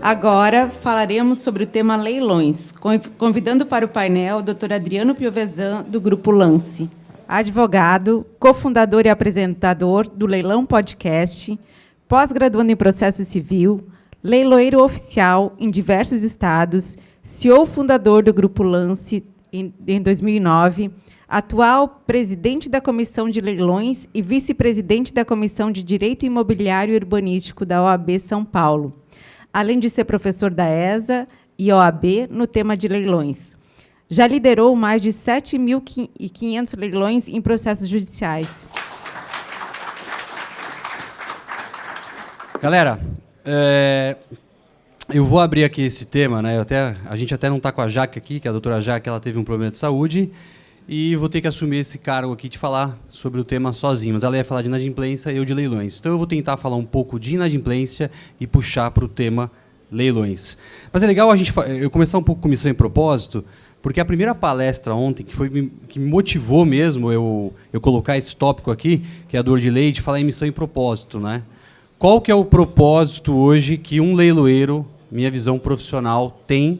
Agora falaremos sobre o tema leilões, convidando para o painel o Dr. Adriano Piovesan, do Grupo Lance, advogado, cofundador e apresentador do Leilão Podcast, pós-graduando em processo civil, leiloeiro oficial em diversos estados, CEO fundador do Grupo Lance em 2009, atual presidente da Comissão de Leilões e vice-presidente da Comissão de Direito Imobiliário e Urbanístico da OAB São Paulo, além de ser professor da ESA e OAB no tema de leilões. Já liderou mais de 7.500 leilões em processos judiciais. Galera, eu vou abrir aqui esse tema, né? A gente até não está com a Jaque aqui, que a doutora Jaque ela teve um problema de saúde, e vou ter que assumir esse cargo aqui de falar sobre o tema sozinho. Mas ela ia falar de inadimplência e eu de leilões. Então eu vou tentar falar um pouco de inadimplência e puxar para o tema leilões. Mas é legal eu começar um pouco com missão e propósito, porque a primeira palestra ontem, que me motivou mesmo eu colocar esse tópico aqui, que é a dor de lei, de falar em missão e propósito, né? Qual que é o propósito hoje que um leiloeiro, minha visão profissional, tem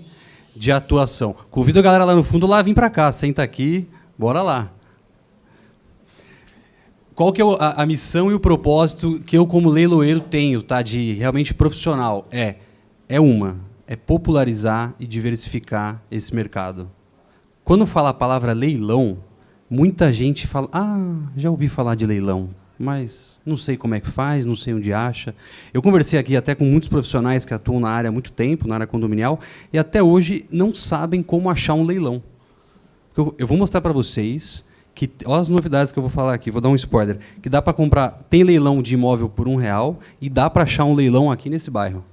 de atuação? Convido a galera lá no fundo lá vir para cá, senta aqui, bora lá. Qual que é a missão e o propósito que eu, como leiloeiro, tenho, tá, de realmente profissional? É popularizar e diversificar esse mercado. Quando fala a palavra leilão, muita gente fala, já ouvi falar de leilão, mas não sei como é que faz, não sei onde acha. Eu conversei aqui até com muitos profissionais que atuam na área há muito tempo, na área condominial, e até hoje não sabem como achar um leilão. Eu vou mostrar para vocês que, olha as novidades que eu vou falar aqui, vou dar um spoiler, que dá para comprar, tem leilão de imóvel por R$1 e dá para achar um leilão aqui nesse bairro.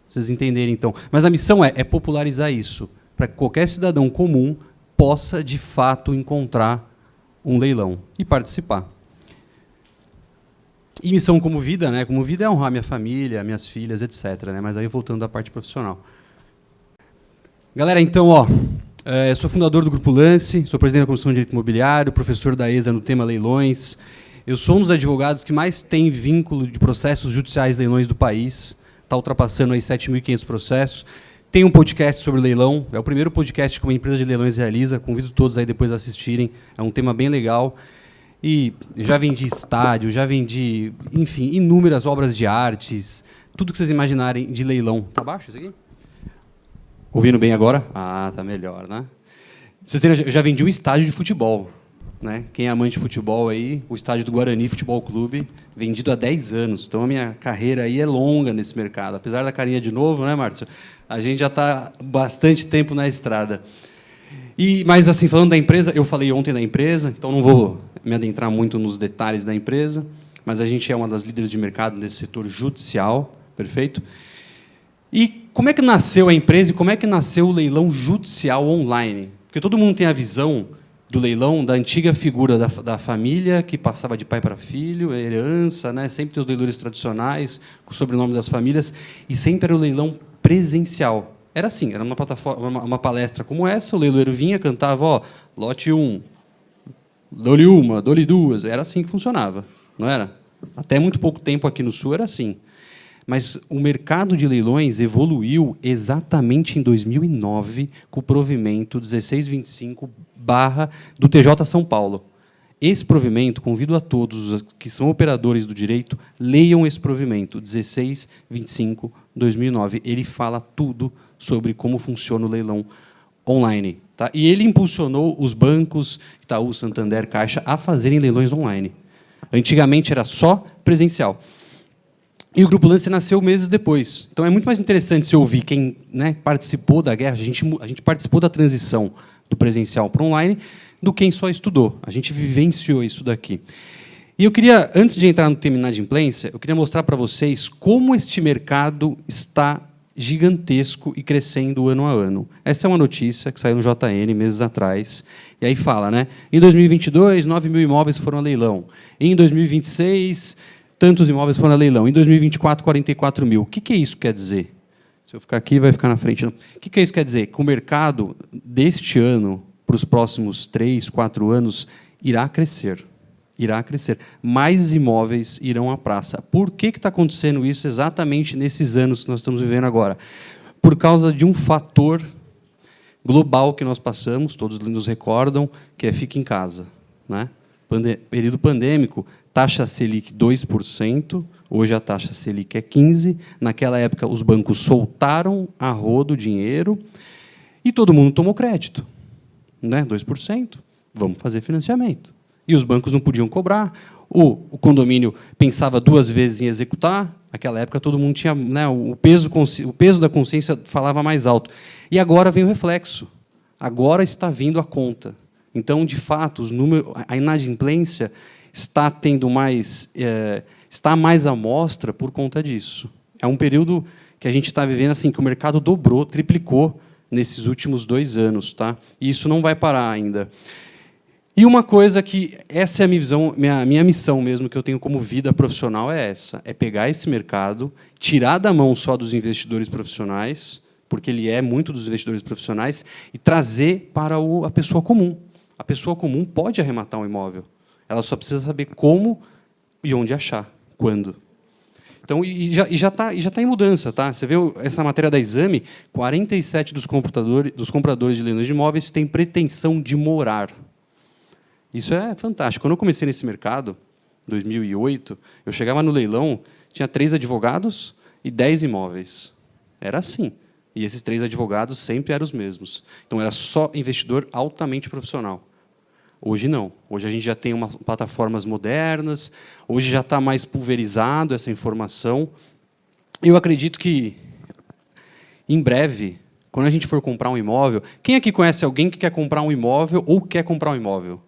Vocês entenderem, então. Mas a missão é popularizar isso, para que qualquer cidadão comum possa, de fato, encontrar um leilão e participar. E missão como vida, né? Como vida é honrar minha família, minhas filhas, etc. Né? Mas aí voltando à parte profissional. Galera, então, sou fundador do Grupo Lance, sou presidente da Comissão de Direito Imobiliário, professor da ESA no tema leilões. Eu sou um dos advogados que mais tem vínculo de processos judiciais de leilões do país. Está ultrapassando aí 7.500 processos. Tem um podcast sobre leilão. É o primeiro podcast que uma empresa de leilões realiza. Convido todos aí depois a assistirem. É um tema bem legal. E já vendi estádio, já vendi, enfim, inúmeras obras de artes, tudo que vocês imaginarem de leilão. Tá baixo isso aqui? Ouvindo bem agora? Tá melhor, né? Eu já vendi um estádio de futebol, né? Quem é amante de futebol aí, o estádio do Guarani Futebol Clube, vendido há 10 anos. Então a minha carreira aí é longa nesse mercado. Apesar da carinha de novo, né, Márcio? A gente já está bastante tempo na estrada. Mas, assim, falando da empresa, eu falei ontem da empresa, então não vou me adentrar muito nos detalhes da empresa, mas a gente é uma das líderes de mercado nesse setor judicial, perfeito? E como é que nasceu a empresa e como é que nasceu o leilão judicial online? Porque todo mundo tem a visão do leilão da antiga figura da família, que passava de pai para filho, herança, né? Sempre tem os leilões tradicionais, com o sobrenome das famílias, e sempre era o leilão presencial. Era assim, era uma palestra como essa, o leiloeiro vinha, cantava, lote 1, dou-lhe uma, dou-lhe duas. Era assim que funcionava, não era? Até muito pouco tempo aqui no Sul era assim. Mas o mercado de leilões evoluiu exatamente em 2009 com o provimento 1625 do TJ São Paulo. Esse provimento, convido a todos que são operadores do direito, leiam esse provimento, 1625/2009. Ele fala tudo sobre como funciona o leilão online. Tá? E ele impulsionou os bancos, Itaú, Santander, Caixa, a fazerem leilões online. Antigamente era só presencial. E o Grupo Lance nasceu meses depois. Então é muito mais interessante se ouvir quem, né, participou da guerra, a gente participou da transição do presencial para o online, do quem só estudou. A gente vivenciou isso daqui. E eu queria, antes de entrar no tema inadimplência, eu queria mostrar para vocês como este mercado está gigantesco e crescendo ano a ano. Essa é uma notícia que saiu no JN meses atrás. E aí fala, né? Em 2022, 9.000 imóveis foram a leilão. Em 2026, tantos imóveis foram a leilão. Em 2024, 44 mil. O que isso quer dizer? Se eu ficar aqui, vai ficar na frente. Não. O que isso quer dizer? Que o mercado deste ano, para os próximos 3, 4 anos, irá crescer. Irá crescer. Mais imóveis irão à praça. Por que está acontecendo isso exatamente nesses anos que nós estamos vivendo agora? Por causa de um fator global que nós passamos, todos nos recordam, que é fica em casa, né? Período pandêmico, taxa Selic 2%, hoje a taxa Selic é 15%. Naquela época, os bancos soltaram a rodo dinheiro e todo mundo tomou crédito, né? 2%, vamos fazer financiamento. E os bancos não podiam cobrar, o condomínio pensava 2 vezes em executar. Naquela época, todo mundo tinha, né, o peso da consciência falava mais alto. E agora vem o reflexo. Agora está vindo a conta. Então, de fato, os números, a inadimplência está tendo mais, está mais à mostra por conta disso. É um período que a gente está vivendo assim, que o mercado dobrou, triplicou nesses últimos 2 anos, tá? E isso não vai parar ainda. E uma coisa que, essa é a minha visão, minha missão mesmo, que eu tenho como vida profissional, é essa: é pegar esse mercado, tirar da mão só dos investidores profissionais, porque ele é muito dos investidores profissionais, e trazer para a pessoa comum. A pessoa comum pode arrematar um imóvel. Ela só precisa saber como e onde achar, quando. Então, já tá em mudança, tá? Você vê essa matéria da Exame, 47% dos compradores de leilões de imóveis têm pretensão de morar. Isso é fantástico. Quando eu comecei nesse mercado, em 2008, eu chegava no leilão, tinha 3 advogados e 10 imóveis. Era assim. E esses 3 advogados sempre eram os mesmos. Então, era só investidor altamente profissional. Hoje, não. Hoje, a gente já tem plataformas modernas, hoje já está mais pulverizado essa informação. Eu acredito que, em breve, quando a gente for comprar um imóvel... Quem aqui conhece alguém que quer comprar um imóvel ou quer comprar um imóvel?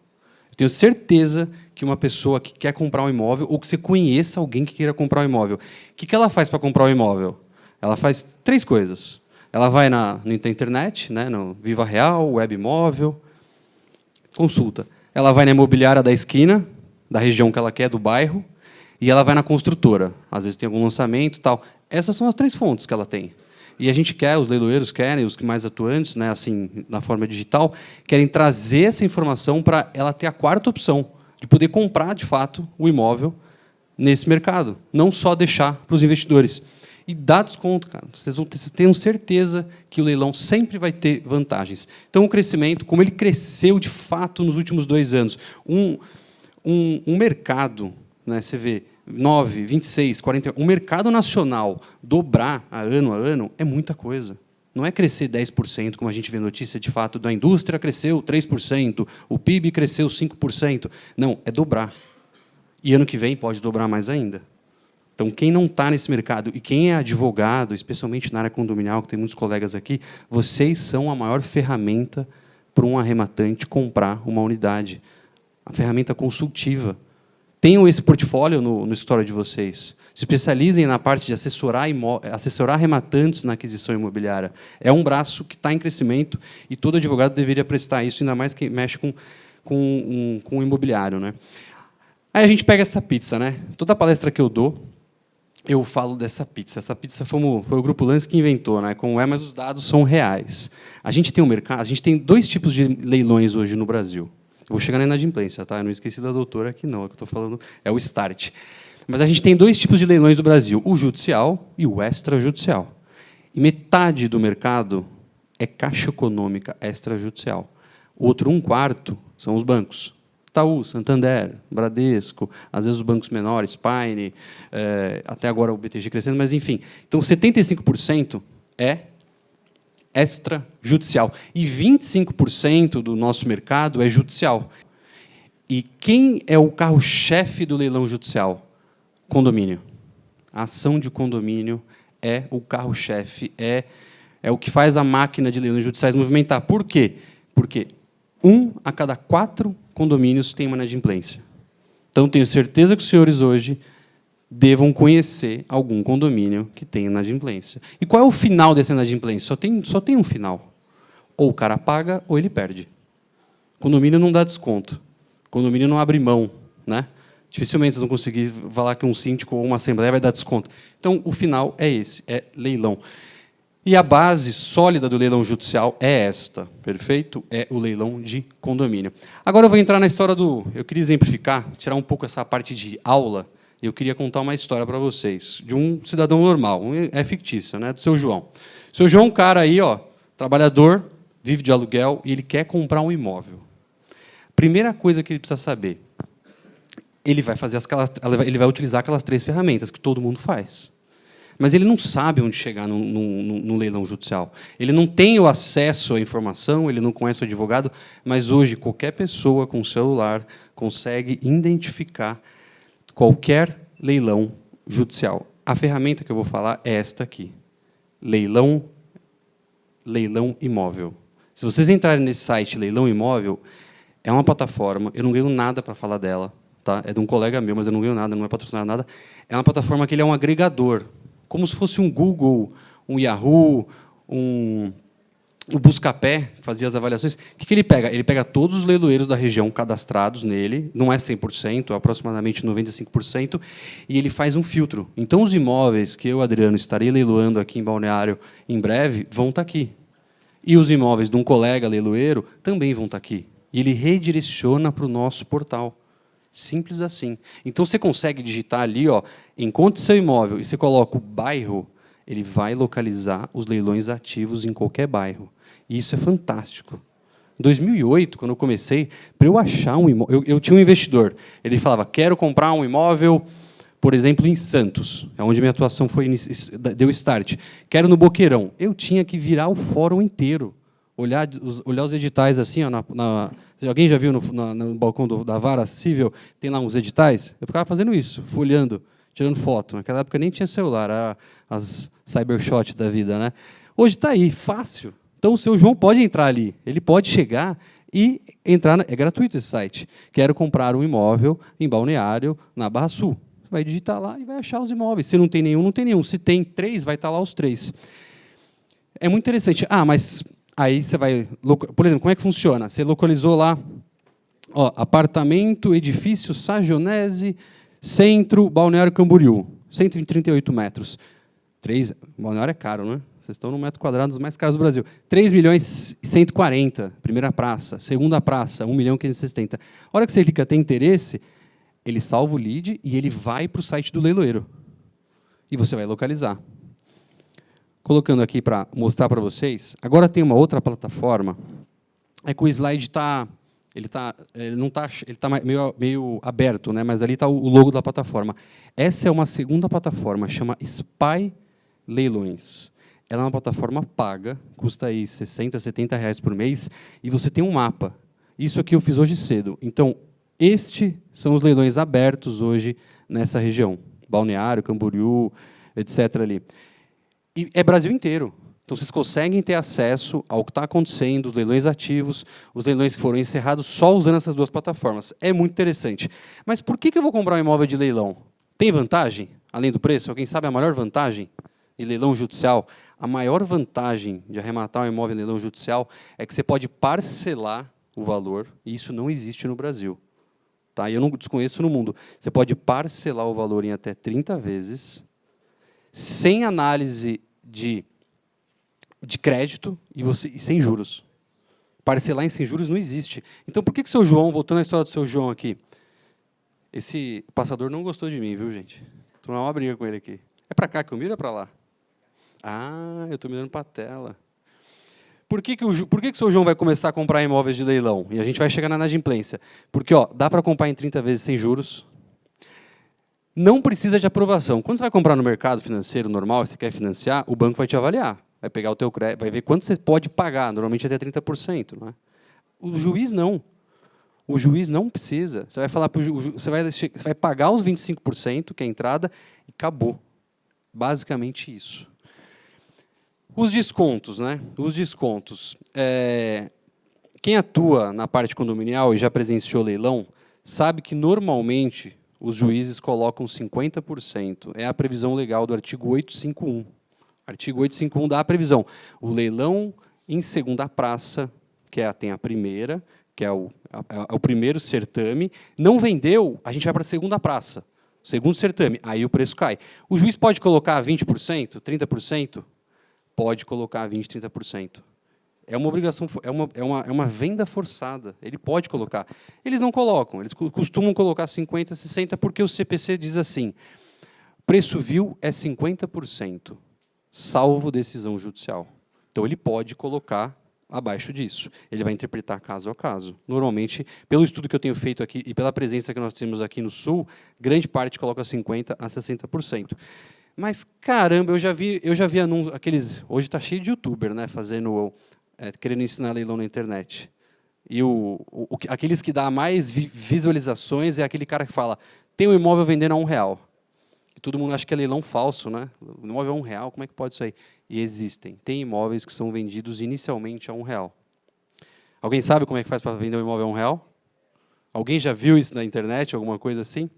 Tenho certeza que uma pessoa que quer comprar um imóvel, ou que você conheça alguém que queira comprar um imóvel, o que ela faz para comprar um imóvel? Ela faz 3 coisas. Ela vai na internet, né, no Viva Real, Webmóvel, consulta. Ela vai na imobiliária da esquina, da região que ela quer, do bairro, e ela vai na construtora. Às vezes tem algum lançamento e tal. Essas são as 3 fontes que ela tem. E a gente quer, os leiloeiros querem, os que mais atuantes, né, assim, na forma digital, querem trazer essa informação para ela ter a 4ª opção, de poder comprar, de fato, o imóvel nesse mercado. Não só deixar para os investidores. E dá desconto, cara. Vocês tenham certeza que o leilão sempre vai ter vantagens. Então, o crescimento, como ele cresceu, de fato, nos últimos 2 anos, um mercado, né, você vê, 9, 26, 40... Um mercado nacional dobrar ano a ano é muita coisa. Não é crescer 10%, como a gente vê notícia, de fato, da indústria cresceu 3%, o PIB cresceu 5%. Não, é dobrar. E ano que vem pode dobrar mais ainda. Então, quem não está nesse mercado, e quem é advogado, especialmente na área condominial, que tem muitos colegas aqui, vocês são a maior ferramenta para um arrematante comprar uma unidade. A ferramenta consultiva. Tenham esse portfólio no escritório de vocês. Se especializem na parte de assessorar arrematantes na aquisição imobiliária. É um braço que está em crescimento e todo advogado deveria prestar isso, ainda mais quem mexe com o imobiliário, né? Aí a gente pega essa pizza, né? Toda palestra que eu dou, eu falo dessa pizza. Essa pizza foi o Grupo Lance que inventou, né? Como é, mas os dados são reais. A gente tem um mercado, a gente tem 2 tipos de leilões hoje no Brasil. Eu vou chegar na inadimplência, tá? Eu não esqueci da doutora aqui, não. O que eu estou falando é o start. Mas a gente tem 2 tipos de leilões no Brasil: o judicial e o extrajudicial. E metade do mercado é Caixa Econômica extrajudicial. O outro 1/4 são os bancos. Itaú, Santander, Bradesco, às vezes os bancos menores, Paine, até agora o BTG crescendo, mas enfim. Então, 75% é extrajudicial. E 25% do nosso mercado é judicial. E quem é o carro-chefe do leilão judicial? Condomínio. A ação de condomínio é o carro-chefe, é o que faz a máquina de leilões judiciais movimentar. Por quê? Porque 1 a cada 4 condomínios tem uma inadimplência. Então, tenho certeza que os senhores hoje devam conhecer algum condomínio que tem inadimplência. E qual é o final dessa inadimplência? Só tem um final. Ou o cara paga, ou ele perde. Condomínio não dá desconto. Condomínio não abre mão, né? Dificilmente vocês vão conseguir falar que um síndico ou uma assembleia vai dar desconto. Então, o final é esse, é leilão. E a base sólida do leilão judicial é esta, perfeito? É o leilão de condomínio. Agora eu vou entrar na história do... Eu queria exemplificar, tirar um pouco essa parte de aula, e eu queria contar uma história para vocês, de um cidadão normal, é fictício, né, do seu João. O seu João é um cara aí, ó, trabalhador, vive de aluguel, e ele quer comprar um imóvel. Primeira coisa que ele precisa saber, ele vai utilizar aquelas 3 ferramentas que todo mundo faz. Mas ele não sabe onde chegar no leilão judicial. Ele não tem o acesso à informação, ele não conhece o advogado, mas hoje qualquer pessoa com celular consegue identificar qualquer leilão judicial. A ferramenta que eu vou falar é esta aqui. Leilão imóvel. Se vocês entrarem nesse site Leilão Imóvel, é uma plataforma, eu não ganho nada para falar dela, tá? É de um colega meu, mas eu não ganho nada, não é patrocinado nada. É uma plataforma que ele é um agregador, como se fosse um Google, um Yahoo, o Buscapé, fazia as avaliações. O que ele pega? Ele pega todos os leiloeiros da região cadastrados nele, não é 100%, é aproximadamente 95%, e ele faz um filtro. Então, os imóveis que eu, Adriano, estarei leiloando aqui em Balneário em breve, vão estar aqui. E os imóveis de um colega leiloeiro também vão estar aqui. E ele redireciona para o nosso portal. Simples assim. Então, você consegue digitar ali, ó, encontre seu imóvel, e você coloca o bairro, ele vai localizar os leilões ativos em qualquer bairro. E isso é fantástico. Em 2008, quando eu comecei, para eu achar um imóvel... Eu tinha um investidor, ele falava, quero comprar um imóvel, por exemplo, em Santos, onde minha atuação deu start. Quero no Boqueirão. Eu tinha que virar o fórum inteiro. Olhar os editais assim, ó, alguém já viu no balcão da Vara Civil, tem lá uns editais? Eu ficava fazendo isso, folhando, tirando foto. Naquela época nem tinha celular, era as cybershot da vida, né? Hoje está aí, fácil. Então, o seu João pode entrar ali, ele pode chegar e entrar... É gratuito esse site. Quero comprar um imóvel em Balneário, na Barra Sul. Você vai digitar lá e vai achar os imóveis. Se não tem nenhum, não tem nenhum. Se tem 3, vai estar lá os 3. É muito interessante. Mas... Aí você vai... Por exemplo, como é que funciona? Você localizou lá, ó, apartamento, edifício, Sagionese, centro, Balneário Camboriú, 138 metros. Balneário é caro, né? Vocês estão no metro quadrado dos mais caros do Brasil. 3.140.000, primeira praça. Segunda praça, 1.560.000. A hora que você clica tem interesse, ele salva o lead e ele vai para o site do leiloeiro. E você vai localizar. Colocando aqui para mostrar para vocês, agora tem uma outra plataforma, é que o slide está meio aberto, né? Mas ali está o logo da plataforma. Essa é uma segunda plataforma, chama Spy Leilões. Ela é uma plataforma paga, custa aí R$60, R$70 por mês, e você tem um mapa. Isso aqui eu fiz hoje cedo. Então, estes são os leilões abertos hoje nessa região. Balneário, Camboriú, etc. ali. E é Brasil inteiro. Então, vocês conseguem ter acesso ao que está acontecendo, os leilões ativos, os leilões que foram encerrados, só usando essas 2 plataformas. É muito interessante. Mas por que eu vou comprar um imóvel de leilão? Tem vantagem, além do preço? Alguém sabe a maior vantagem de leilão judicial? A maior vantagem de arrematar um imóvel em leilão judicial é que você pode parcelar o valor, e isso não existe no Brasil. Tá? Eu não desconheço no mundo. Você pode parcelar o valor em até 30 vezes, sem análise de crédito e sem juros. Parcelar em sem juros não existe. Então, por que o seu João, voltando à história do seu João aqui, esse passador não gostou de mim, viu, gente? Estou numa briga com ele aqui. É para cá que eu miro ou é para lá? Eu estou mirando para a tela. Por que o seu João vai começar a comprar imóveis de leilão? E a gente vai chegar na inadimplência. Porque dá para comprar em 30 vezes sem juros. Não precisa de aprovação. Quando você vai comprar no mercado financeiro normal, você quer financiar, o banco vai te avaliar. Vai pegar o teu crédito, vai ver quanto você pode pagar, normalmente até 30%. Não é? O juiz não. O juiz não precisa. Você vai falar para o juiz, você vai pagar os 25%, que é a entrada, e acabou. Basicamente isso. Os descontos, né? Os descontos. Quem atua na parte condominial e já presenciou leilão, sabe que normalmente os juízes colocam 50%. É a previsão legal do artigo 851. Artigo 851 dá a previsão. O leilão em segunda praça, tem a primeira, que é o primeiro certame, não vendeu, a gente vai para a segunda praça. Segundo certame, aí o preço cai. O juiz pode colocar 20%, 30%? pode colocar 20%, 30%. É uma obrigação, é uma venda forçada. Ele pode colocar. Eles não colocam, eles costumam colocar 50%, 60%, porque o CPC diz assim, preço vil é 50%, salvo decisão judicial. Então, ele pode colocar abaixo disso. Ele vai interpretar caso a caso. Normalmente, pelo estudo que eu tenho feito aqui e pela presença que nós temos aqui no Sul, grande parte coloca 50% a 60%. Mas, caramba, eu já vi aqueles... Hoje está cheio de youtuber, né, querendo ensinar leilão na internet. E aqueles que dá mais visualizações é aquele cara que fala, tem um imóvel vendendo a R$1. E todo mundo acha que é leilão falso, né? O imóvel é R$1, como é que pode isso aí? E existem. Tem imóveis que são vendidos inicialmente a R$1. Alguém sabe como é que faz para vender um imóvel a R$1? Alguém já viu isso na internet, alguma coisa assim?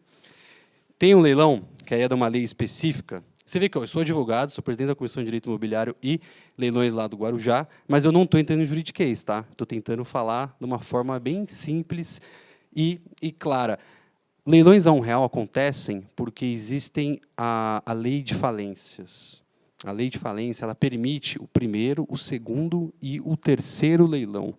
Tem um leilão, que aí é de uma lei específica. Você vê que eu sou advogado, sou presidente da Comissão de Direito Imobiliário e Leilões lá do Guarujá, mas eu não estou entrando em juridiquês, tá? Estou tentando falar de uma forma bem simples e clara. Leilões a R$1 acontecem porque existem a lei de falências. A lei de falência ela permite o primeiro, o segundo e o terceiro leilão.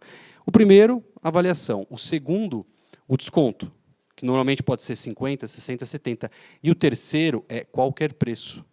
O primeiro, avaliação. O segundo, o desconto, que normalmente pode ser 50%, 60%, 70%. E o terceiro é qualquer preço.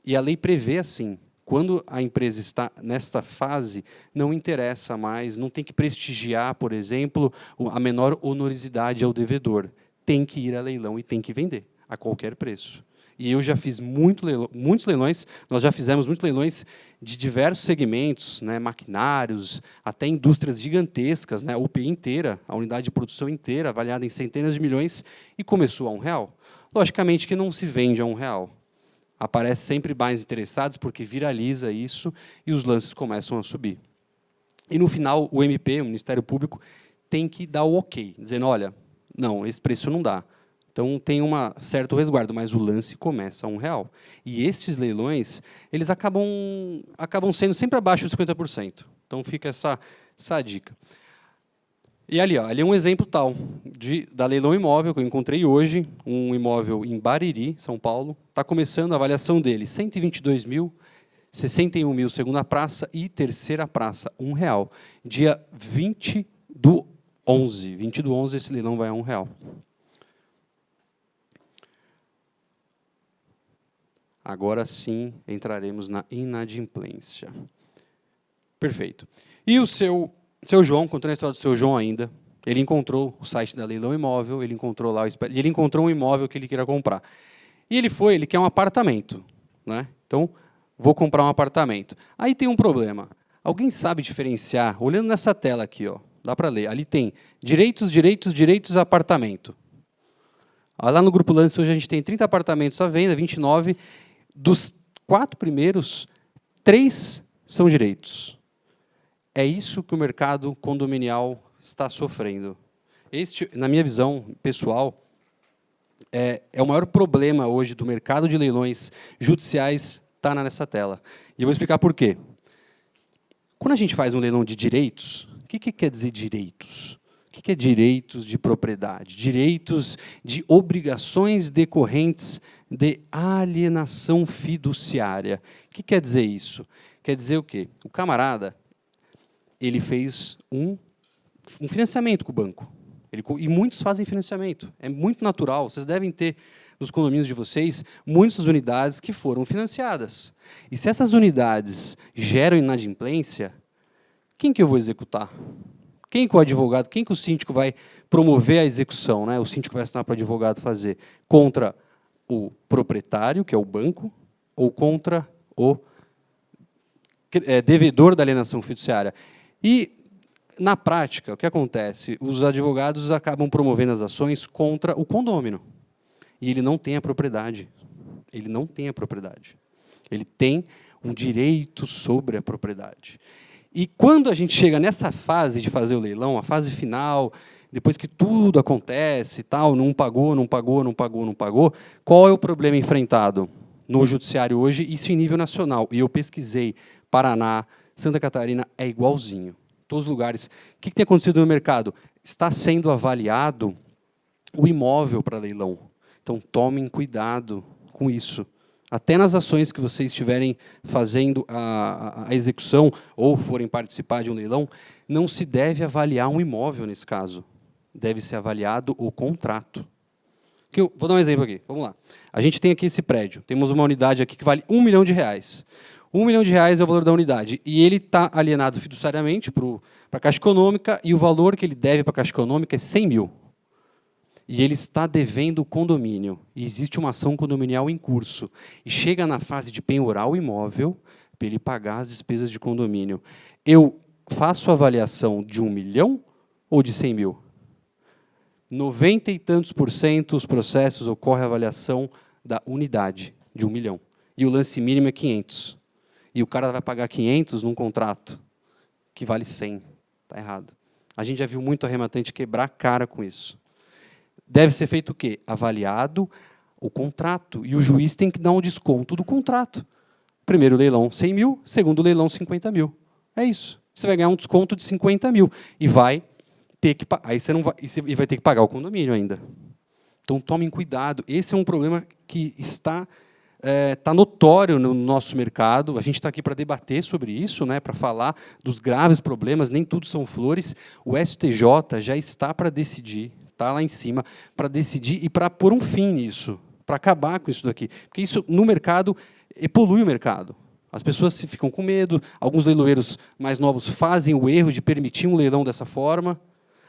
E a lei prevê assim, quando a empresa está nesta fase, não interessa mais, não tem que prestigiar, por exemplo, a menor onorosidade ao devedor. Tem que ir a leilão e tem que vender, a qualquer preço. E eu já fiz muitos leilões, nós já fizemos muitos leilões de diversos segmentos, né, maquinários, até indústrias gigantescas, né, a UPI inteira, a unidade de produção inteira, avaliada em centenas de milhões, e começou a R$1. Logicamente que não se vende a R$1. Aparece sempre mais interessados, porque viraliza isso, e os lances começam a subir. E, no final, o MP, o Ministério Público, tem que dar o ok, dizendo, olha, não, esse preço não dá. Então, tem um certo resguardo, mas o lance começa a R$1. E estes leilões, eles acabam sendo sempre abaixo de 50%. Então, fica essa dica. E ali é um exemplo tal da leilão imóvel que eu encontrei hoje, um imóvel em Bariri, São Paulo. Está começando a avaliação dele, 122 mil, 61 mil segunda praça e terceira praça, R$1. Dia 20/11, esse leilão vai a R$1. Agora sim entraremos na inadimplência. Perfeito. E o seu João, contando a história do seu João ainda, ele encontrou o site da Leilão Imóvel, ele encontrou lá e ele encontrou um imóvel que ele queria comprar. E ele quer um apartamento, né? Então, vou comprar um apartamento. Aí tem um problema. Alguém sabe diferenciar? Olhando nessa tela aqui, ó, dá para ler. Ali tem direitos, apartamento. Lá no Grupo Lance, hoje a gente tem 30 apartamentos à venda, 29. Dos 4 primeiros, 3 são direitos. É isso que o mercado condominial está sofrendo. Este, na minha visão pessoal, é o maior problema hoje do mercado de leilões judiciais, está nessa tela. E eu vou explicar por quê. Quando a gente faz um leilão de direitos, o que quer dizer direitos? O que é direitos de propriedade? Direitos de obrigações decorrentes de alienação fiduciária. O que quer dizer isso? Quer dizer o quê? O camarada ele fez um financiamento com o banco. E muitos fazem financiamento. É muito natural. Vocês devem ter, nos condomínios de vocês, muitas unidades que foram financiadas. E se essas unidades geram inadimplência, quem que eu vou executar? Quem que o advogado, quem que o síndico vai promover a execução, né? O síndico vai assinar para o advogado fazer contra o proprietário, que é o banco, ou contra o devedor da alienação fiduciária. E, na prática, o que acontece? Os advogados acabam promovendo as ações contra o condômino. E ele não tem a propriedade. Ele não tem a propriedade. Ele tem um direito sobre a propriedade. E quando a gente chega nessa fase de fazer o leilão, a fase final, depois que tudo acontece, tal, não pagou, qual é o problema enfrentado no judiciário hoje, isso em nível nacional? E eu pesquisei, Paraná, Santa Catarina, é igualzinho. Todos os lugares. O que tem acontecido no mercado? Está sendo avaliado o imóvel para leilão. Então, tomem cuidado com isso. Até nas ações que vocês estiverem fazendo a execução ou forem participar de um leilão, não se deve avaliar um imóvel nesse caso. Deve ser avaliado o contrato. Vou dar um exemplo aqui. Vamos lá. A gente tem aqui esse prédio. Temos uma unidade aqui que vale R$1 milhão. R$1 milhão é o valor da unidade. E ele está alienado fiduciariamente para a Caixa Econômica, e o valor que ele deve para a Caixa Econômica é 100 mil. E ele está devendo o condomínio. E existe uma ação condominial em curso. E chega na fase de penhorar o imóvel para ele pagar as despesas de condomínio. Eu faço a avaliação de 1 milhão ou de 100 mil? 90 e tantos % os processos ocorre a avaliação da unidade, de 1 milhão. E o lance mínimo é 500. E o cara vai pagar 500 num contrato que vale 100. Está errado. A gente já viu muito arrematante quebrar a cara com isso. Deve ser feito o quê? Avaliado o contrato. E o juiz tem que dar um desconto do contrato. Primeiro leilão, 100 mil. Segundo leilão, 50 mil. É isso. Você vai ganhar um desconto de 50 mil. E vai ter que, aí você não vai, e vai ter que pagar o condomínio ainda. Então, tomem cuidado. Esse é um problema que está notório no nosso mercado. A gente está aqui para debater sobre isso, né, para falar dos graves problemas. Nem tudo são flores. O STJ já está para decidir, está lá em cima, para decidir e para pôr um fim nisso, para acabar com isso daqui. Porque isso, no mercado, polui o mercado. As pessoas ficam com medo, alguns leiloeiros mais novos fazem o erro de permitir um leilão dessa forma,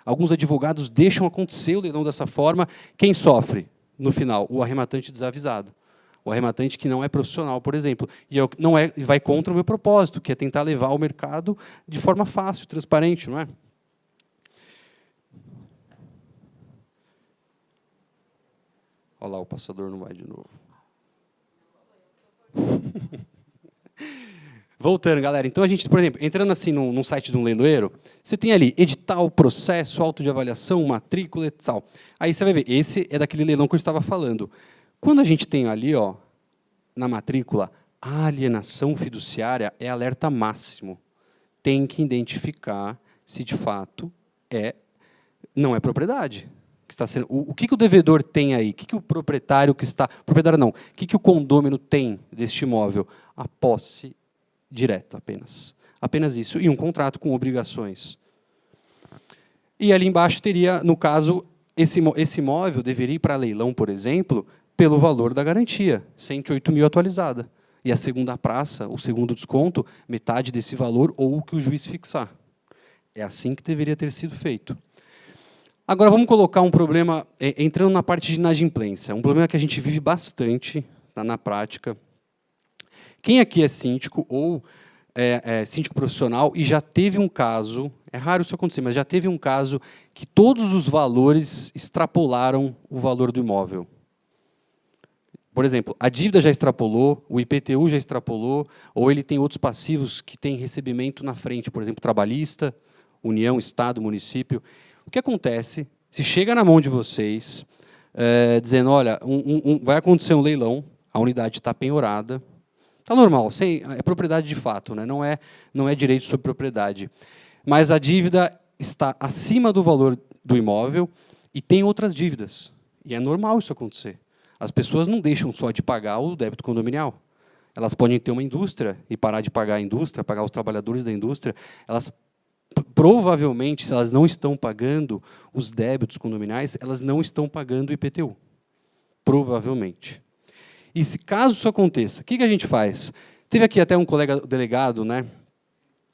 alguns advogados deixam acontecer o leilão dessa forma. Quem sofre, no final? O arrematante desavisado. O arrematante que não é profissional, por exemplo. E vai contra o meu propósito, que é tentar levar o mercado de forma fácil, transparente, não é? Olha lá, o passador não vai de novo. Voltando, galera. Então, a gente, por exemplo, entrando assim num site de um leiloeiro, você tem ali edital, processo, auto de avaliação, matrícula e tal. Aí você vai ver, esse é daquele leilão que eu estava falando. Quando a gente tem ali, ó, na matrícula, a alienação fiduciária é alerta máximo. Tem que identificar se, de fato, não é propriedade. Que está sendo, o que o devedor tem aí? O que o proprietário que está... Proprietário não. O que o condômino tem deste imóvel? A posse direta apenas. Apenas isso. E um contrato com obrigações. E ali embaixo teria, no caso, esse imóvel deveria ir para leilão, por exemplo, pelo valor da garantia, 108 mil atualizada. E a segunda praça, o segundo desconto, metade desse valor ou o que o juiz fixar. É assim que deveria ter sido feito. Agora, vamos colocar um problema, entrando na parte de inadimplência, um problema que a gente vive bastante na prática. Quem aqui é síndico ou síndico profissional e já teve um caso, é raro isso acontecer, mas já teve um caso que todos os valores extrapolaram o valor do imóvel? Por exemplo, a dívida já extrapolou, o IPTU já extrapolou, ou ele tem outros passivos que têm recebimento na frente, por exemplo, trabalhista, União, Estado, município. O que acontece se chega na mão de vocês, dizendo, olha, vai acontecer um leilão, a unidade está penhorada, está normal, é propriedade de fato, né? Não é direito sobre propriedade, mas a dívida está acima do valor do imóvel e tem outras dívidas, e é normal isso acontecer. As pessoas não deixam só de pagar o débito condominial. Elas podem ter uma indústria e parar de pagar a indústria, pagar os trabalhadores da indústria. Elas, provavelmente, se elas não estão pagando os débitos condominiais, elas não estão pagando o IPTU. Provavelmente. E se caso isso aconteça, o que a gente faz? Teve aqui até um colega delegado, né,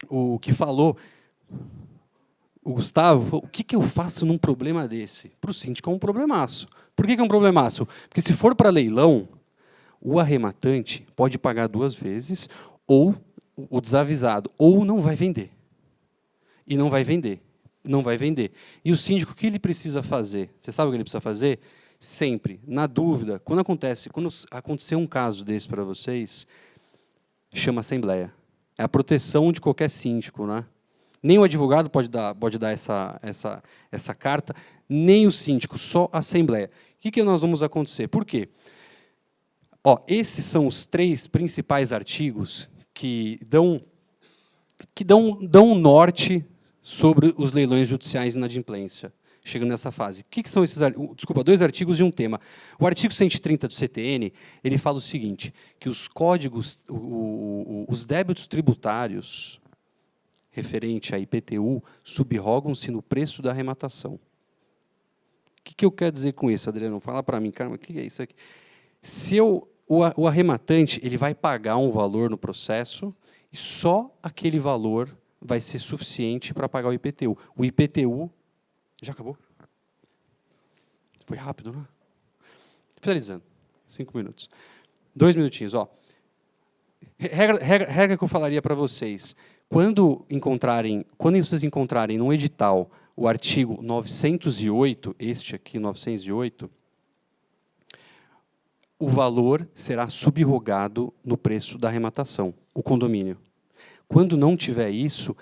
o que falou, o Gustavo, falou, o que eu faço num problema desse? Para o síndico é um problemaço. Por que é um problemaço? Porque se for para leilão, o arrematante pode pagar 2 vezes, ou o desavisado, ou não vai vender. E não vai vender. Não vai vender. E o síndico, o que ele precisa fazer? Você sabe o que ele precisa fazer? Sempre, na dúvida, quando acontecer um caso desse para vocês, chama assembleia. É a proteção de qualquer síndico, né? Nem o advogado pode dar essa carta, nem o síndico, só a assembleia. O que nós vamos acontecer? Por quê? Ó, esses são os 3 principais artigos que dão um norte sobre os leilões judiciais de inadimplência. chegando nessa fase. O que são esses, desculpa, 2 artigos e um tema. O artigo 130 do CTN, ele fala o seguinte, que os códigos, os débitos tributários referente à IPTU subrogam-se no preço da arrematação. O que eu quero dizer com isso, Adriano? Fala para mim, cara, o que é isso aqui? Se o arrematante ele vai pagar um valor no processo e só aquele valor vai ser suficiente para pagar o IPTU. O IPTU... Já acabou? Foi rápido, né? Finalizando. 5 minutos. 2 minutinhos. Ó. Regra que eu falaria para vocês. Quando vocês encontrarem no edital o artigo 908, este aqui, 908, o valor será subrogado no preço da arrematação, o condomínio. Quando não tiver isso,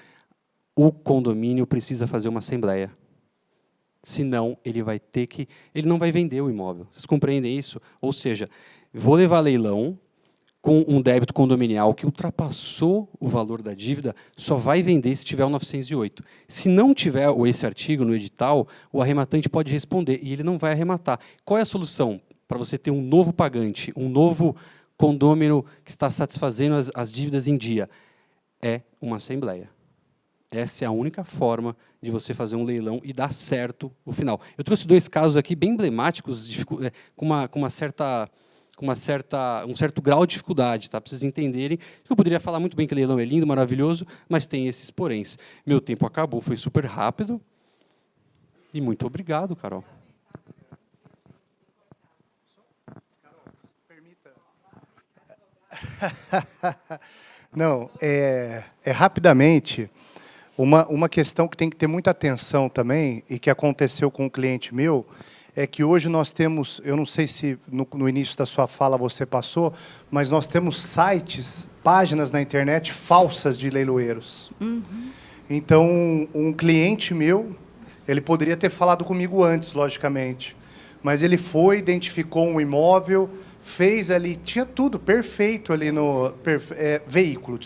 o condomínio precisa fazer uma assembleia. Senão, ele não vai vender o imóvel. Vocês compreendem isso? Ou seja, vou levar leilão com um débito condominial que ultrapassou o valor da dívida, só vai vender se tiver o 908. Se não tiver esse artigo no edital, o arrematante pode responder e ele não vai arrematar. Qual é a solução para você ter um novo pagante, um novo condômino que está satisfazendo as dívidas em dia? É uma assembleia. Essa é a única forma de você fazer um leilão e dar certo o final. Eu trouxe 2 casos aqui bem emblemáticos, com um certo grau de dificuldade, tá? Para vocês entenderem. Eu poderia falar muito bem que leilão é lindo, maravilhoso, mas tem esses poréns. Meu tempo acabou, foi super rápido. E muito obrigado, Carol. Não, rapidamente, uma questão que tem que ter muita atenção também, e que aconteceu com um cliente meu, é que hoje nós temos, eu não sei se no início da sua fala você passou, mas nós temos sites, páginas na internet falsas de leiloeiros. Uhum. Então, um cliente meu, ele poderia ter falado comigo antes, logicamente, mas ele foi, identificou um imóvel, fez ali, tinha tudo perfeito ali no... veículo.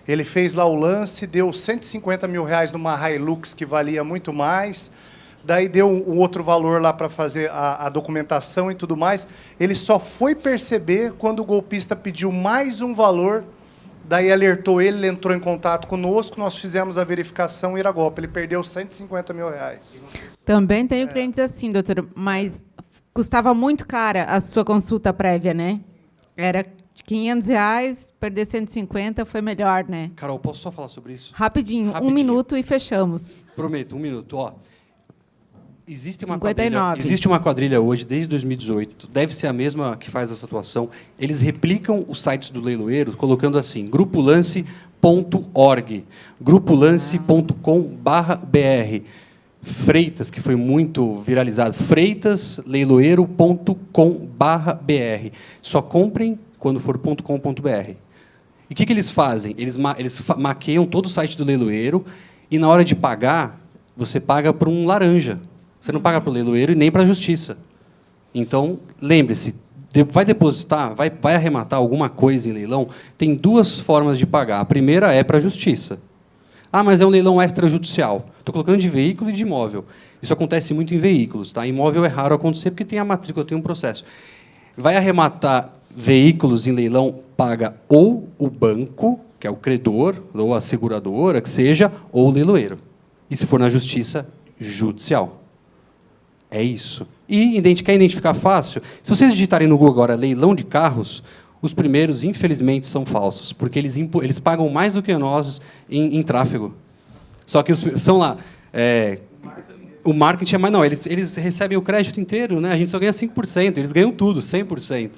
Ele fez lá o lance, deu 150 mil reais numa Hilux que valia muito mais, daí deu um outro valor lá para fazer a documentação e tudo mais. Ele só foi perceber quando o golpista pediu mais um valor, daí alertou ele entrou em contato conosco, nós fizemos a verificação e era golpe. Ele perdeu 150 mil reais. Também tenho clientes assim, doutor, mas custava muito cara a sua consulta prévia, né? Era R$500, perder 150 foi melhor, né? Carol, posso só falar sobre isso? Rapidinho, 1 minuto e fechamos. Prometo, 1 minuto. Ó, existe uma quadrilha hoje, desde 2018, deve ser a mesma que faz essa atuação. Eles replicam os sites do leiloeiro, colocando assim, grupolance.org, grupolance.com.br, Freitas, que foi muito viralizado, freitasleiloeiro.com.br. Só comprem quando for .com.br. E o que eles fazem? Eles maqueiam todo o site do leiloeiro e, na hora de pagar, você paga por um laranja. Você não paga para o leiloeiro e nem para a justiça. Então, lembre-se, vai depositar, vai arrematar alguma coisa em leilão, tem 2 formas de pagar. A primeira é para a justiça. Ah, mas é um leilão extrajudicial. Estou colocando de veículo e de imóvel. Isso acontece muito em veículos. Tá? Imóvel é raro acontecer porque tem a matrícula, tem um processo. Vai arrematar veículos em leilão, paga ou o banco, que é o credor, ou a seguradora, que seja, ou o leiloeiro. E, se for na justiça, judicial. É isso. E quer identificar fácil? Se vocês digitarem no Google agora leilão de carros, os primeiros, infelizmente, são falsos, porque eles pagam mais do que nós em tráfego. Só que são lá... o marketing é mais... Não, eles recebem o crédito inteiro, né? A gente só ganha 5%, eles ganham tudo, 100%.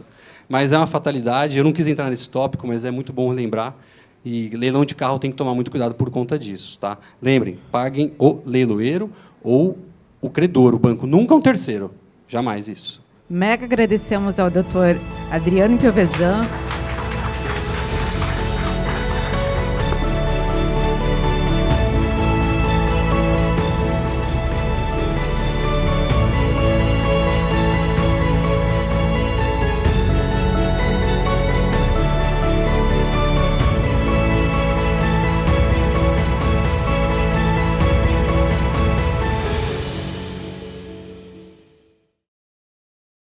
Mas é uma fatalidade, eu não quis entrar nesse tópico, mas é muito bom lembrar. E leilão de carro tem que tomar muito cuidado por conta disso. Tá? Lembrem, paguem o leiloeiro ou o credor, o banco, nunca um terceiro. Jamais isso. Mega agradecemos ao doutor Adriano Piovesan,